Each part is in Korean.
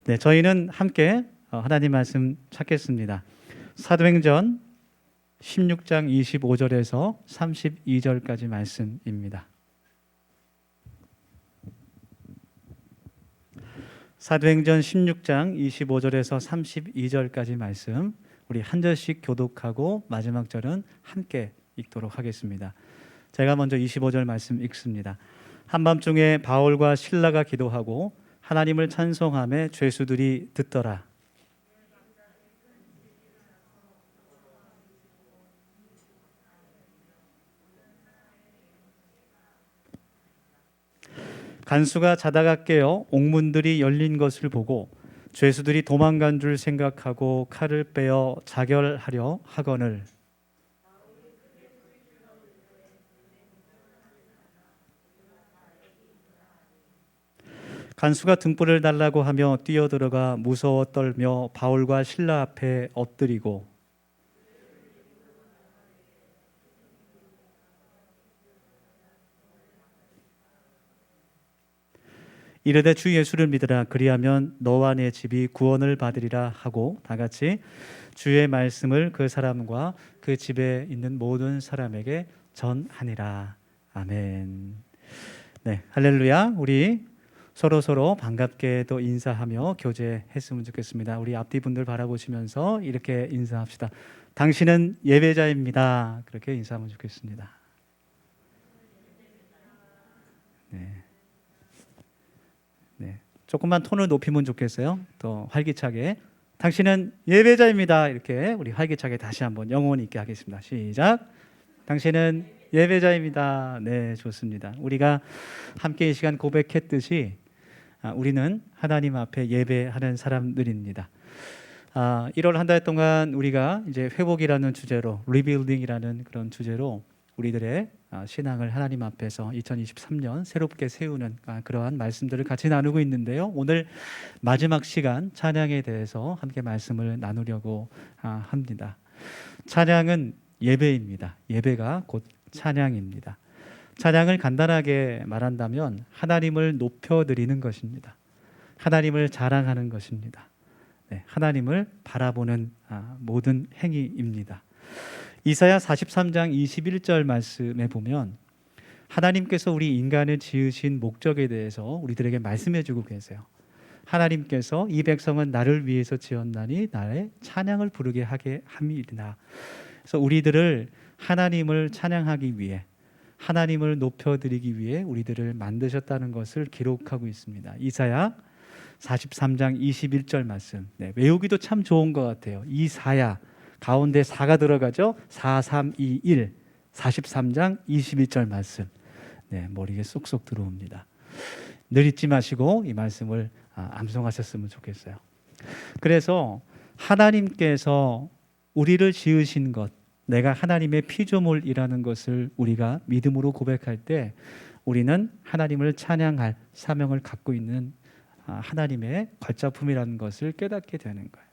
네, 저희는 함께 하나님 말씀 찾겠습니다. 사도행전 16장 25절에서 32절까지 말씀입니다. 사도행전 16장 25절에서 32절까지 말씀, 우리 한 절씩 교독하고 마지막 절은 함께 읽도록 하겠습니다. 제가 먼저 25절 말씀 읽습니다. 한밤중에 바울과 실라가 기도하고 하나님을 찬송하며 죄수들이 듣더라. 간수가 자다가 깨어 옥문들이 열린 것을 보고 죄수들이 도망간 줄 생각하고 칼을 빼어 자결하려 하거늘 간수가 등불을 달라고 하며 뛰어들어가 무서워 떨며 바울과 실라 앞에 엎드리고 이르되 주 예수를 믿으라 그리하면 너와 내 집이 구원을 받으리라 하고 다 같이 주의 말씀을 그 사람과 그 집에 있는 모든 사람에게 전하니라. 아멘. 네, 할렐루야. 우리 서로 반갑게 또 인사하며 교제했으면 좋겠습니다. 우리 앞뒤 분들 바라보시면서 이렇게 인사합시다. 당신은 예배자입니다. 그렇게 인사하면 좋겠습니다. 네. 네. 조금만 톤을 높이면 좋겠어요. 더 활기차게. 당신은 예배자입니다. 이렇게 우리 활기차게 다시 한번 영혼 있게 하겠습니다. 시작. 당신은 예배자입니다. 네, 좋습니다. 우리가 함께 이 시간 고백했듯이 우리는 하나님 앞에 예배하는 사람들입니다. 1월 한 달 동안 우리가 이제 회복이라는 주제로, 리빌딩이라는 그런 주제로 우리들의 신앙을 하나님 앞에서 2023년 새롭게 세우는 그러한 말씀들을 같이 나누고 있는데요. 오늘 마지막 시간 찬양에 대해서 함께 말씀을 나누려고 합니다. 찬양은 예배입니다. 예배가 곧 찬양입니다. 찬양을 간단하게 말한다면 하나님을 높여드리는 것입니다. 하나님을 자랑하는 것입니다. 네, 하나님을 바라보는 모든 행위입니다. 이사야 43장 21절 말씀에 보면 하나님께서 우리 인간을 지으신 목적에 대해서 우리들에게 말씀해 주고 계세요. 하나님께서 이 백성은 나를 위해서 지었나니 나의 찬양을 부르게 하게 함이리라. 그래서 우리들을 하나님을 찬양하기 위해, 하나님을 높여드리기 위해 우리들을 만드셨다는 것을 기록하고 있습니다. 이사야 43장 21절 말씀, 네, 외우기도 참 좋은 것 같아요. 이사야 가운데 4가 들어가죠. 4, 3, 2, 1 43장 21절 말씀, 네, 머리에 쏙쏙 들어옵니다. 늘 잊지 마시고 이 말씀을 암송하셨으면 좋겠어요. 그래서 하나님께서 우리를 지으신 것, 내가 하나님의 피조물이라는 것을 우리가 믿음으로 고백할 때 우리는 하나님을 찬양할 사명을 갖고 있는 하나님의 걸작품이라는 것을 깨닫게 되는 거예요.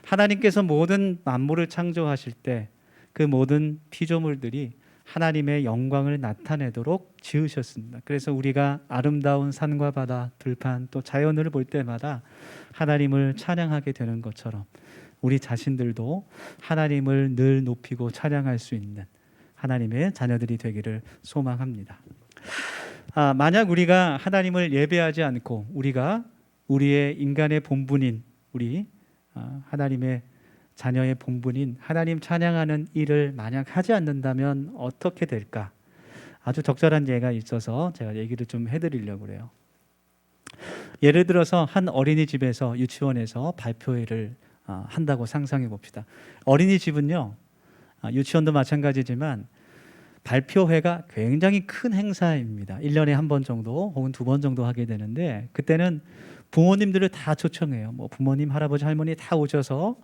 하나님께서 모든 만물을 창조하실 때 그 모든 피조물들이 하나님의 영광을 나타내도록 지으셨습니다. 그래서 우리가 아름다운 산과 바다, 들판, 또 자연을 볼 때마다 하나님을 찬양하게 되는 것처럼 우리 자신들도 하나님을 늘 높이고 찬양할 수 있는 하나님의 자녀들이 되기를 소망합니다. 만약 우리가 하나님을 예배하지 않고 우리가 우리의 인간의 본분인 우리 하나님의 자녀의 본분인 하나님 찬양하는 일을 만약 하지 않는다면 어떻게 될까? 아주 적절한 예가 있어서 제가 얘기를 좀 해드리려고 그래요. 예를 들어서 한 어린이집에서 유치원에서 발표회를 한다고 상상해 봅시다. 어린이집은요, 유치원도 마찬가지지만 발표회가 굉장히 큰 행사입니다. 1년에 한 번 정도 혹은 2번 정도 하게 되는데 그때는 부모님들을 다 초청해요. 뭐 부모님, 할아버지, 할머니 다 오셔서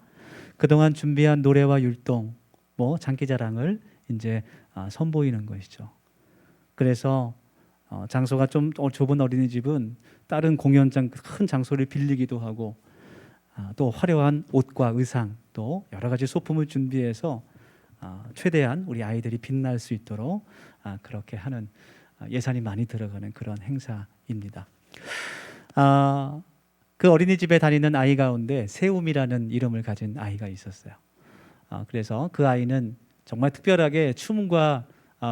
그동안 준비한 노래와 율동, 뭐 장기자랑을 이제 선보이는 것이죠. 그래서 장소가 좀 좁은 어린이집은 다른 공연장 큰 장소를 빌리기도 하고 또 화려한 옷과 의상 또 여러 가지 소품을 준비해서 최대한 우리 아이들이 빛날 수 있도록 그렇게 하는 예산이 많이 들어가는 그런 행사입니다. 그 어린이집에 다니는 아이 가운데 세움이라는 이름을 가진 아이가 있었어요. 그래서 그 아이는 정말 특별하게 춤과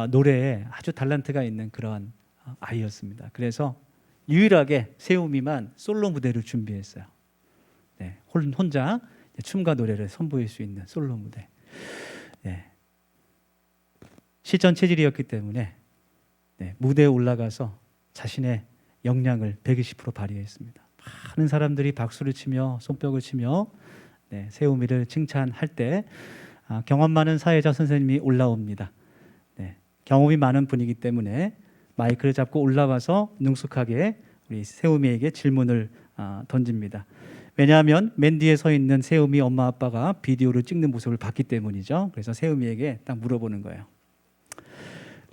노래에 아주 달란트가 있는 그런 아이였습니다. 그래서 유일하게 세움이만 솔로 무대를 준비했어요. 네, 혼자 춤과 노래를 선보일 수 있는 솔로 무대. 네. 실전 체질이었기 때문에 무대에 올라가서 자신의 역량을 120% 발휘했습니다. 많은 사람들이 박수를 치며 손뼉을 치며 세우미를 칭찬할 때 경험 많은 사회자 선생님이 올라옵니다. 경험이 많은 분이기 때문에 마이크를 잡고 올라와서 능숙하게 우리 세우미에게 질문을 던집니다. 왜냐하면 맨 뒤에 서 있는 세우미 엄마 아빠가 비디오를 찍는 모습을 봤기 때문이죠. 그래서 세우미에게 딱 물어보는 거예요.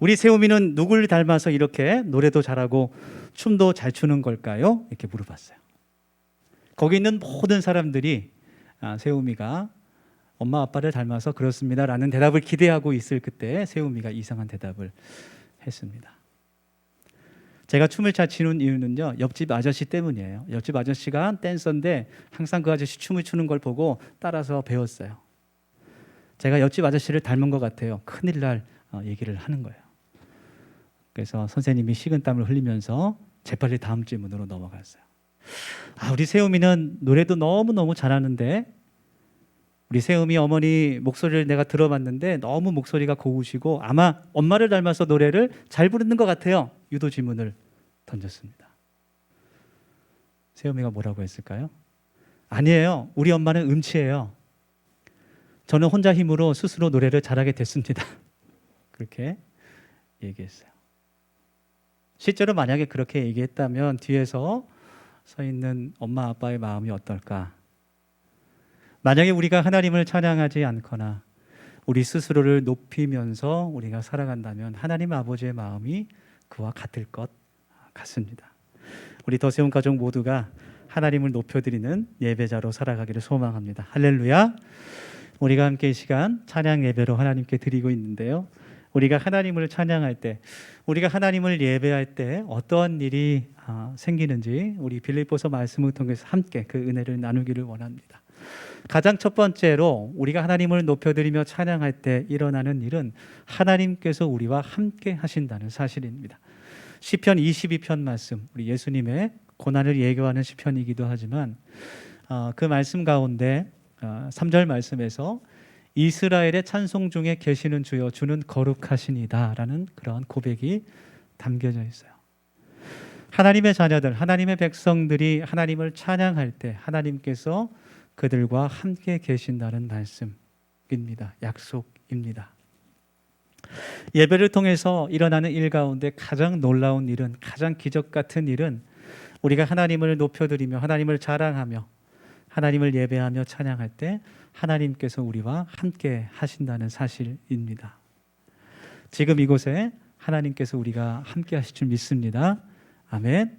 우리 세우미는 누굴 닮아서 이렇게 노래도 잘하고 춤도 잘 추는 걸까요? 이렇게 물어봤어요. 거기 있는 모든 사람들이 세우미가 엄마 아빠를 닮아서 그렇습니다라는 대답을 기대하고 있을 그때 세우미가 이상한 대답을 했습니다. 제가 춤을 잘 추는 이유는요, 옆집 아저씨 때문이에요. 옆집 아저씨가 댄서인데 항상 그 아저씨 춤을 추는 걸 보고 따라서 배웠어요. 제가 옆집 아저씨를 닮은 것 같아요. 큰일 날 얘기를 하는 거예요. 그래서 선생님이 식은땀을 흘리면서 재빨리 다음 질문으로 넘어갔어요. 우리 세우미는 노래도 너무너무 잘하는데 우리 세우미 어머니 목소리를 내가 들어봤는데 너무 목소리가 고우시고 아마 엄마를 닮아서 노래를 잘 부르는 것 같아요. 유도 질문을 던졌습니다. 세우미가 뭐라고 했을까요? 아니에요. 우리 엄마는 음치예요. 저는 혼자 힘으로 스스로 노래를 잘하게 됐습니다. 그렇게 얘기했어요. 실제로 만약에 그렇게 얘기했다면 뒤에서 서 있는 엄마 아빠의 마음이 어떨까? 만약에 우리가 하나님을 찬양하지 않거나 우리 스스로를 높이면서 우리가 살아간다면 하나님 아버지의 마음이 그와 같을 것 같습니다. 우리 더세움 가족 모두가 하나님을 높여드리는 예배자로 살아가기를 소망합니다. 할렐루야. 우리가 함께 이 시간 찬양 예배로 하나님께 드리고 있는데요, 우리가 하나님을 찬양할 때, 우리가 하나님을 예배할 때 어떠한 일이 생기는지 우리 빌립보서 말씀을 통해서 함께 그 은혜를 나누기를 원합니다. 가장 첫 번째로 우리가 하나님을 높여드리며 찬양할 때 일어나는 일은 하나님께서 우리와 함께 하신다는 사실입니다. 시편 22편 말씀, 우리 예수님의 고난을 예고하는 시편이기도 하지만 그 말씀 가운데 3절 말씀에서 이스라엘의 찬송 중에 계시는 주여 주는 거룩하시니다 라는 그런 고백이 담겨져 있어요. 하나님의 자녀들, 하나님의 백성들이 하나님을 찬양할 때 하나님께서 그들과 함께 계신다는 말씀입니다. 약속입니다. 예배를 통해서 일어나는 일 가운데 가장 놀라운 일은, 가장 기적 같은 일은 우리가 하나님을 높여드리며 하나님을 자랑하며 하나님을 예배하며 찬양할 때 하나님께서 우리와 함께 하신다는 사실입니다. 지금 이곳에 하나님께서 우리가 함께 하실 줄 믿습니다. 아멘.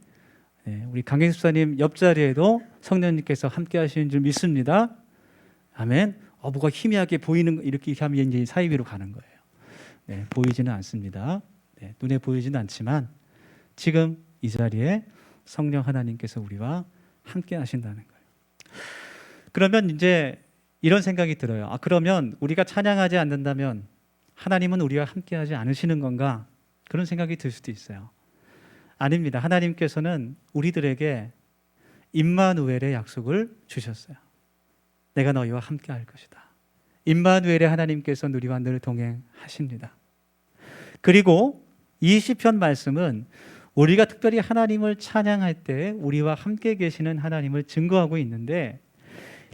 우리 강경 집사님 옆자리에도 성령님께서 함께 하시는 줄 믿습니다. 아멘. 뭐가 희미하게 보이는, 이렇게 하면 이제 사이 위로 가는 거예요. 보이지는 않습니다. 눈에 보이지는 않지만 지금 이 자리에 성령 하나님께서 우리와 함께 하신다는 거예요. 그러면 이제 이런 생각이 들어요. 그러면 우리가 찬양하지 않는다면 하나님은 우리와 함께 하지 않으시는 건가? 그런 생각이 들 수도 있어요. 아닙니다. 하나님께서는 우리들에게 임마누엘의 약속을 주셨어요. 내가 너희와 함께 할 것이다. 임마누엘의 하나님께서 우리와 늘 동행하십니다. 그리고 이 시편 말씀은 우리가 특별히 하나님을 찬양할 때 우리와 함께 계시는 하나님을 증거하고 있는데,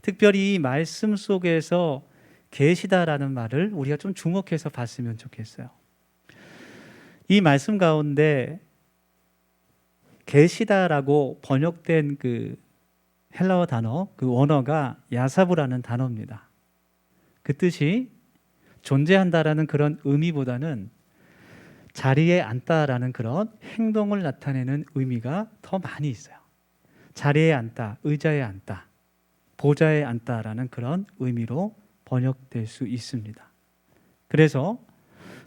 특별히 이 말씀 속에서 계시다라는 말을 우리가 좀 주목해서 봤으면 좋겠어요. 이 말씀 가운데 계시다라고 번역된 그 헬라어 단어, 그 원어가 야사부라는 단어입니다. 그 뜻이 존재한다라는 그런 의미보다는 자리에 앉다라는 그런 행동을 나타내는 의미가 더 많이 있어요. 자리에 앉다, 의자에 앉다, 보좌에 앉다라는 그런 의미로 번역될 수 있습니다. 그래서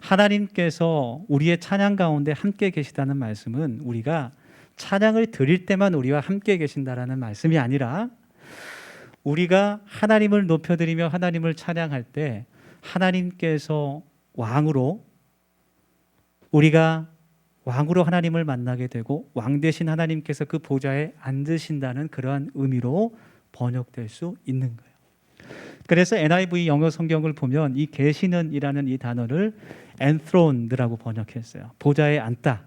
하나님께서 우리의 찬양 가운데 함께 계시다는 말씀은 우리가 찬양을 드릴 때만 우리와 함께 계신다라는 말씀이 아니라 우리가 하나님을 높여드리며 하나님을 찬양할 때 하나님께서 우리가 왕으로 하나님을 만나게 되고 왕 대신 하나님께서 그 보좌에 앉으신다는 그러한 의미로 번역될 수 있는 거예요. 그래서 NIV 영어 성경을 보면 이 계시는이라는 이 단어를 enthroned라고 번역했어요. 보좌에 앉다,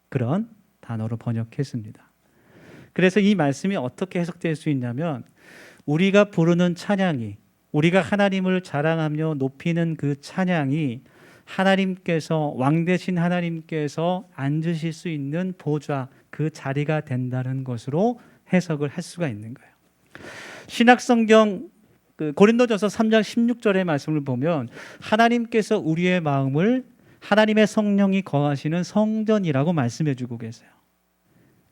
그런 단어로 번역했습니다. 그래서 이 말씀이 어떻게 해석될 수 있냐면 우리가 부르는 찬양이, 우리가 하나님을 자랑하며 높이는 그 찬양이 하나님께서, 왕 대신 하나님께서 앉으실 수 있는 보좌, 그 자리가 된다는 것으로 해석을 할 수가 있는 거예요. 신약성경 고린도전서 3장 16절의 말씀을 보면 하나님께서 우리의 마음을 하나님의 성령이 거하시는 성전이라고 말씀해 주고 계세요.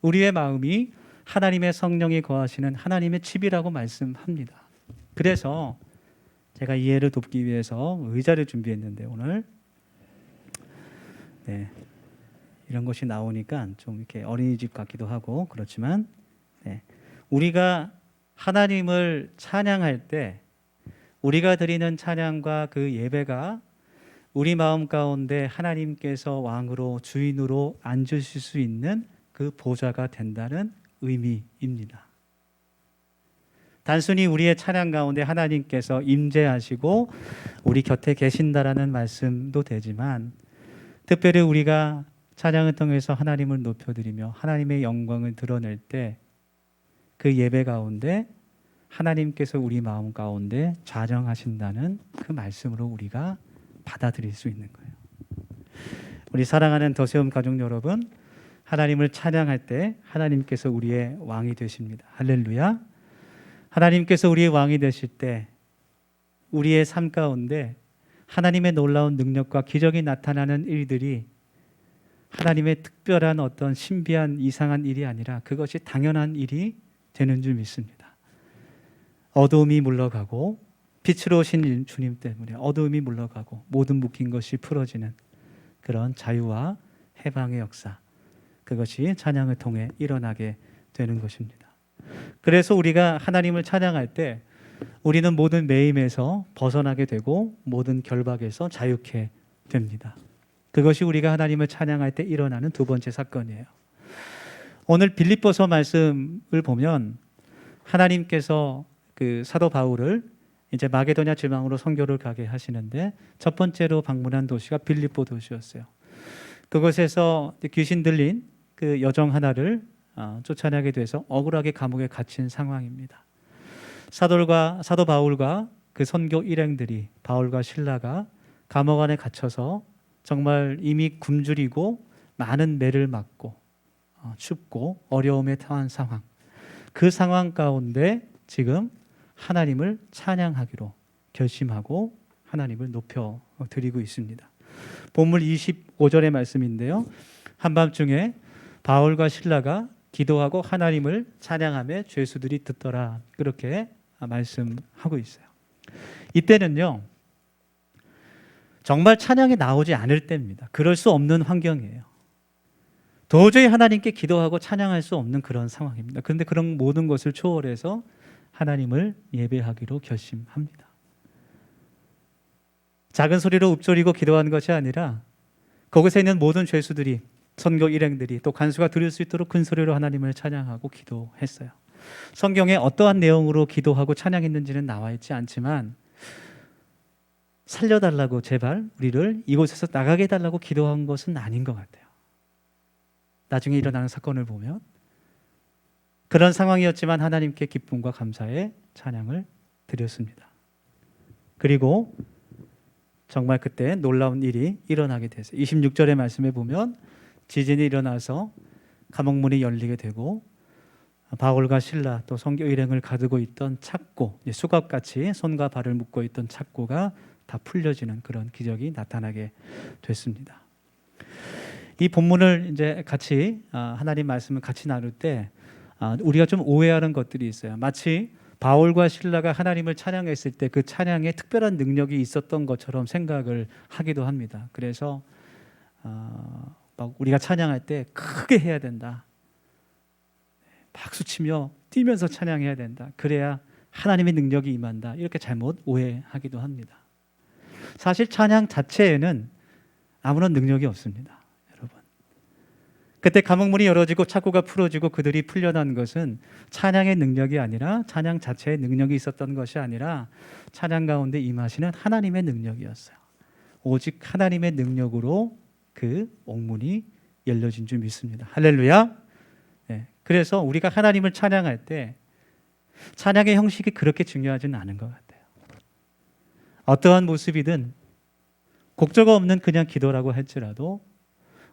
우리의 마음이 하나님의 성령이 거하시는 하나님의 집이라고 말씀합니다. 그래서 제가 이해를 돕기 위해서 의자를 준비했는데 오늘 이런 것이 나오니까 좀 이렇게 어린이집 같기도 하고 그렇지만 우리가 하나님을 찬양할 때 우리가 드리는 찬양과 그 예배가 우리 마음 가운데 하나님께서 왕으로 주인으로 앉으실 수 있는 그 보좌가 된다는 의미입니다. 단순히 우리의 찬양 가운데 하나님께서 임재하시고 우리 곁에 계신다라는 말씀도 되지만 특별히 우리가 찬양을 통해서 하나님을 높여드리며 하나님의 영광을 드러낼 때 그 예배 가운데 하나님께서 우리 마음 가운데 좌정하신다는 그 말씀으로 우리가 받아들일 수 있는 거예요. 우리 사랑하는 더세움 가족 여러분, 하나님을 찬양할 때 하나님께서 우리의 왕이 되십니다. 할렐루야. 하나님께서 우리의 왕이 되실 때 우리의 삶 가운데 하나님의 놀라운 능력과 기적이 나타나는 일들이 하나님의 특별한 어떤 신비한 이상한 일이 아니라 그것이 당연한 일이 되는 줄 믿습니다. 어두움이 물러가고 빛으로 오신 주님 때문에 어두움이 물러가고 모든 묶인 것이 풀어지는 그런 자유와 해방의 역사, 그것이 찬양을 통해 일어나게 되는 것입니다. 그래서 우리가 하나님을 찬양할 때 우리는 모든 매임에서 벗어나게 되고 모든 결박에서 자유케 됩니다. 그것이 우리가 하나님을 찬양할 때 일어나는 두 번째 사건이에요. 오늘 빌립보서 말씀을 보면 하나님께서 그 사도 바울을 이제 마게도냐 지방으로 선교를 가게 하시는데 첫 번째로 방문한 도시가 빌립보 도시였어요. 그곳에서 귀신 들린 그 여정 하나를 쫓아내게 돼서 억울하게 감옥에 갇힌 상황입니다. 사도 바울과 그 선교 일행들이, 바울과 실라가 감옥 안에 갇혀서 정말 이미 굶주리고 많은 매를 맞고 춥고 어려움에 처한 상황, 그 상황 가운데 지금 하나님을 찬양하기로 결심하고 하나님을 높여드리고 있습니다. 본문 25절의 말씀인데요, 한밤중에 바울과 실라가 기도하고 하나님을 찬양하며 죄수들이 듣더라, 그렇게 말씀하고 있어요. 이때는요 정말 찬양이 나오지 않을 때입니다. 그럴 수 없는 환경이에요. 도저히 하나님께 기도하고 찬양할 수 없는 그런 상황입니다. 그런데 그런 모든 것을 초월해서 하나님을 예배하기로 결심합니다. 작은 소리로 읊조리고 기도하는 것이 아니라 거기서 있는 모든 죄수들이, 선교 일행들이, 또 간수가 들을 수 있도록 큰 소리로 하나님을 찬양하고 기도했어요. 성경에 어떠한 내용으로 기도하고 찬양했는지는 나와 있지 않지만 살려달라고 제발 우리를 이곳에서 나가게 해달라고 기도한 것은 아닌 것 같아요. 나중에 일어나는 사건을 보면 그런 상황이었지만 하나님께 기쁨과 감사의 찬양을 드렸습니다. 그리고 정말 그때 놀라운 일이 일어나게 됐어요. 26절의 말씀에 보면 지진이 일어나서 감옥문이 열리게 되고 바울과 실라 또 선교 일행을 가두고 있던 착고, 수갑같이 손과 발을 묶고 있던 착고가 다 풀려지는 그런 기적이 나타나게 됐습니다. 이 본문을 이제 같이 하나님 말씀을 같이 나눌 때 우리가 좀 오해하는 것들이 있어요. 마치 바울과 실라가 하나님을 찬양했을 때 그 찬양에 특별한 능력이 있었던 것처럼 생각을 하기도 합니다. 그래서 막 우리가 찬양할 때 크게 해야 된다, 박수치며 뛰면서 찬양해야 된다. 그래야 하나님의 능력이 임한다. 이렇게 잘못 오해하기도 합니다. 사실 찬양 자체에는 아무런 능력이 없습니다. 여러분, 그때 감옥문이 열어지고 창고가 풀어지고 그들이 풀려난 것은 찬양의 능력이 아니라, 찬양 자체의 능력이 있었던 것이 아니라 찬양 가운데 임하시는 하나님의 능력이었어요. 오직 하나님의 능력으로 그 옥문이 열려진 줄 믿습니다. 할렐루야. 네, 그래서 우리가 하나님을 찬양할 때 찬양의 형식이 그렇게 중요하지는 않은 것 같아요. 어떠한 모습이든 곡조가 없는 그냥 기도라고 할지라도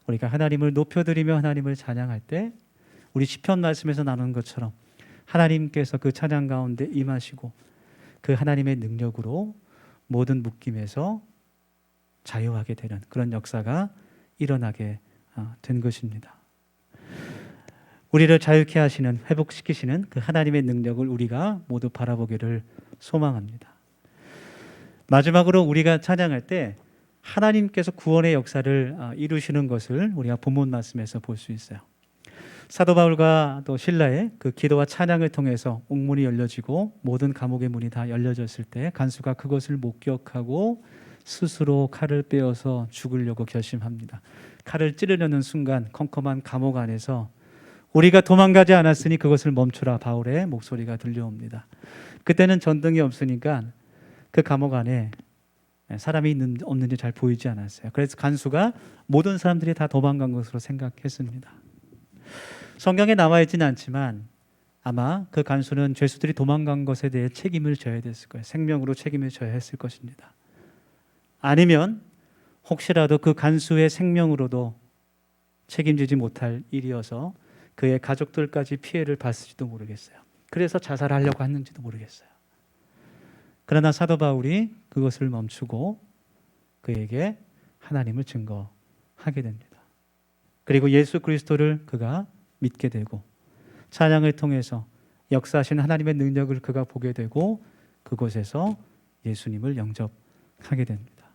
우리가 하나님을 높여드리며 하나님을 찬양할 때 우리 시편 말씀에서 나누는 것처럼 하나님께서 그 찬양 가운데 임하시고 그 하나님의 능력으로 모든 묶임에서 자유하게 되는 그런 역사가 일어나게 된 것입니다. 우리를 자유케 하시는, 회복시키시는 그 하나님의 능력을 우리가 모두 바라보기를 소망합니다. 마지막으로 우리가 찬양할 때 하나님께서 구원의 역사를 이루시는 것을 우리가 본문 말씀에서 볼 수 있어요. 사도 바울과 또 실라의 그 기도와 찬양을 통해서 옥문이 열려지고 모든 감옥의 문이 다 열려졌을 때 간수가 그것을 목격하고 스스로 칼을 빼어서 죽으려고 결심합니다. 칼을 찌르려는 순간 컴컴한 감옥 안에서 우리가 도망가지 않았으니 그것을 멈추라, 바울의 목소리가 들려옵니다. 그때는 전등이 없으니까 그 감옥 안에 사람이 없는지 잘 보이지 않았어요. 그래서 간수가 모든 사람들이 다 도망간 것으로 생각했습니다. 성경에 나와 있지는 않지만 아마 그 간수는 죄수들이 도망간 것에 대해 책임을 져야 됐을 거예요. 생명으로 책임을 져야 했을 것입니다. 아니면 혹시라도 그 간수의 생명으로도 책임지지 못할 일이어서 그의 가족들까지 피해를 봤을지도 모르겠어요. 그래서 자살하려고 했는지도 모르겠어요. 그러나 사도 바울이 그것을 멈추고 그에게 하나님을 증거하게 됩니다. 그리고 예수 그리스도를 그가 믿게 되고 찬양을 통해서 역사하시는 하나님의 능력을 그가 보게 되고 그곳에서 예수님을 영접하게 됩니다.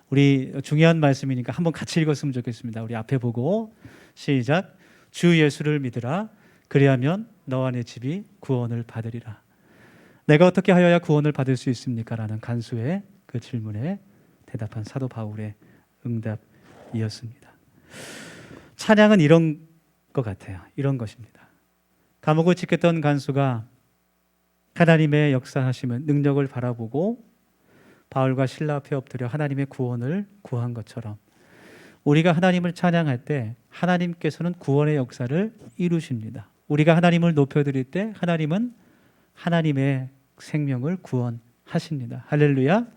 우리 중요한 말씀이니까 한번 같이 읽었으면 좋겠습니다. 우리 앞에 보고 시작. 주 예수를 믿으라. 그리하면 너와 내 집이 구원을 받으리라. 내가 어떻게 하여야 구원을 받을 수 있습니까? 라는 간수의 그 질문에 대답한 사도 바울의 응답이었습니다. 찬양은 이런 것 같아요. 이런 것입니다. 감옥을 지켰던 간수가 하나님의 역사하심은 능력을 바라보고 바울과 실라 앞에 엎드려 하나님의 구원을 구한 것처럼 우리가 하나님을 찬양할 때 하나님께서는 구원의 역사를 이루십니다. 우리가 하나님을 높여드릴 때 하나님은 하나님의 생명을 구원하십니다. 할렐루야.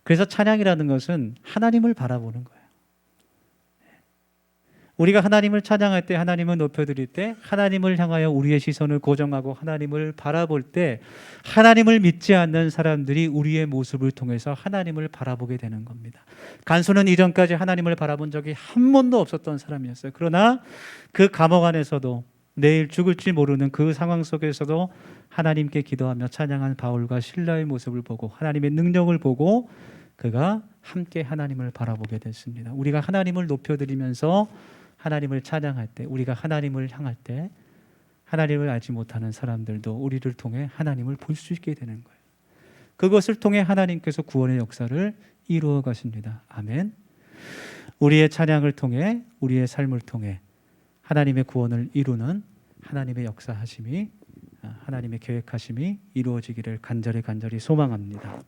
그래서 찬양이라는 것은 하나님을 바라보는 거예요. 우리가 하나님을 찬양할 때, 하나님을 높여드릴 때, 하나님을 향하여 우리의 시선을 고정하고 하나님을 바라볼 때 하나님을 믿지 않는 사람들이 우리의 모습을 통해서 하나님을 바라보게 되는 겁니다. 간수는 이전까지 하나님을 바라본 적이 한 번도 없었던 사람이었어요. 그러나 그 감옥 안에서도 내일 죽을지 모르는 그 상황 속에서도 하나님께 기도하며 찬양한 바울과 실라의 모습을 보고 하나님의 능력을 보고 그가 함께 하나님을 바라보게 됐습니다. 우리가 하나님을 높여드리면서 하나님을 찬양할 때, 우리가 하나님을 향할 때 하나님을 알지 못하는 사람들도 우리를 통해 하나님을 볼 수 있게 되는 거예요. 그것을 통해 하나님께서 구원의 역사를 이루어 가십니다. 아멘. 우리의 찬양을 통해, 우리의 삶을 통해 하나님의 구원을 이루는 하나님의 역사하심이, 하나님의 계획하심이 이루어지기를 간절히 소망합니다.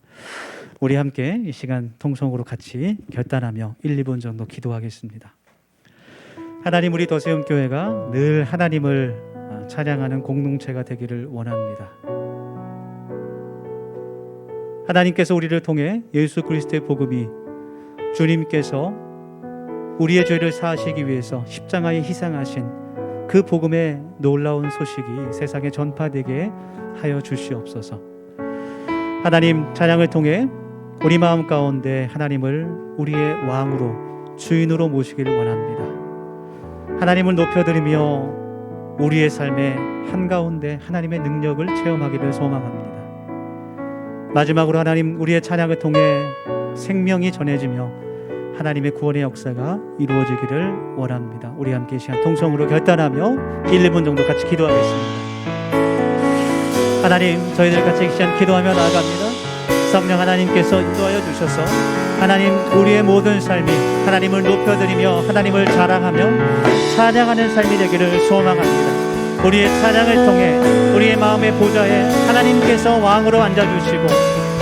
우리 함께 이 시간 통성으로 같이 결단하며 1, 2분 정도 기도하겠습니다. 하나님, 우리 더세움 교회가 늘 하나님을 찬양하는 공동체가 되기를 원합니다. 하나님께서 우리를 통해 예수 그리스도의 복음이, 주님께서 우리의 죄를 사하시기 위해서 십자가에 희생하신 그 복음의 놀라운 소식이 세상에 전파되게 하여 주시옵소서. 하나님, 찬양을 통해 우리 마음 가운데 하나님을 우리의 왕으로, 주인으로 모시기를 원합니다. 하나님을 높여드리며 우리의 삶의 한가운데 하나님의 능력을 체험하기를 소망합니다. 마지막으로 하나님, 우리의 찬양을 통해 생명이 전해지며 하나님의 구원의 역사가 이루어지기를 원합니다. 우리 함께 이 시간 통성으로 결단하며 1, 2분 정도 같이 기도하겠습니다. 하나님, 저희들 같이 이 시간 기도하며 나아갑니다. 성령 하나님께서 인도하여 주셔서 하나님, 우리의 모든 삶이 하나님을 높여드리며 하나님을 자랑하며 찬양하는 삶이 되기를 소망합니다. 우리의 찬양을 통해 우리의 마음의 보좌에 하나님께서 왕으로 앉아주시고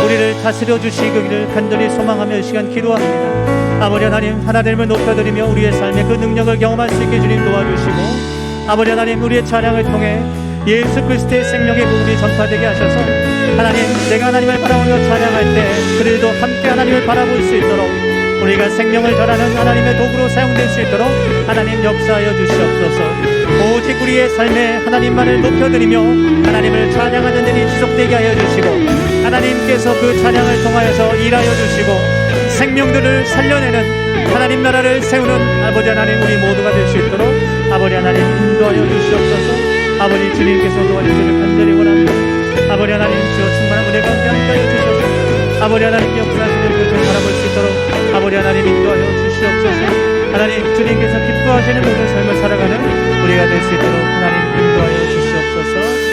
우리를 다스려 주시기를 간절히 소망하며 이 시간 기도합니다. 아버지 하나님, 하나님을 높여드리며 우리의 삶의 그 능력을 경험할 수 있게 주님 도와주시고, 아버지 하나님, 우리의 찬양을 통해 예수 그리스도의 생명의 복음이 전파되게 하셔서 하나님, 내가 하나님을 바라보며 찬양할 때 그들도 함께 하나님을 바라볼 수 있도록 우리가 생명을 전하는 하나님의 도구로 사용될 수 있도록 하나님 역사하여 주시옵소서. 오직 우리의 삶에 하나님만을 높여드리며 하나님을 찬양하는 일이 지속되게 하여 주시고, 하나님께서 그 찬양을 통하여서 일하여 주시고 생명들을 살려내는 하나님 나라를 세우는 아버지 하나님, 우리 모두가 될 수 있도록 아버지 하나님 인도하여 주시옵소서. 아버지, 주님께서 도와주시기를 간절히 원합니다. 아버지 하나님, 주여 충만한 은혜가 함께하여 주셔서 아버지 하나님 역사하시는 것을 바라볼 수 있도록 아버지 하나님 인도하여 주시옵소서. 하나님, 주님께서 기뻐하시는 모든 삶을 살아가는 우리가 될 수 있도록 하나님 인도하여 주시옵소서.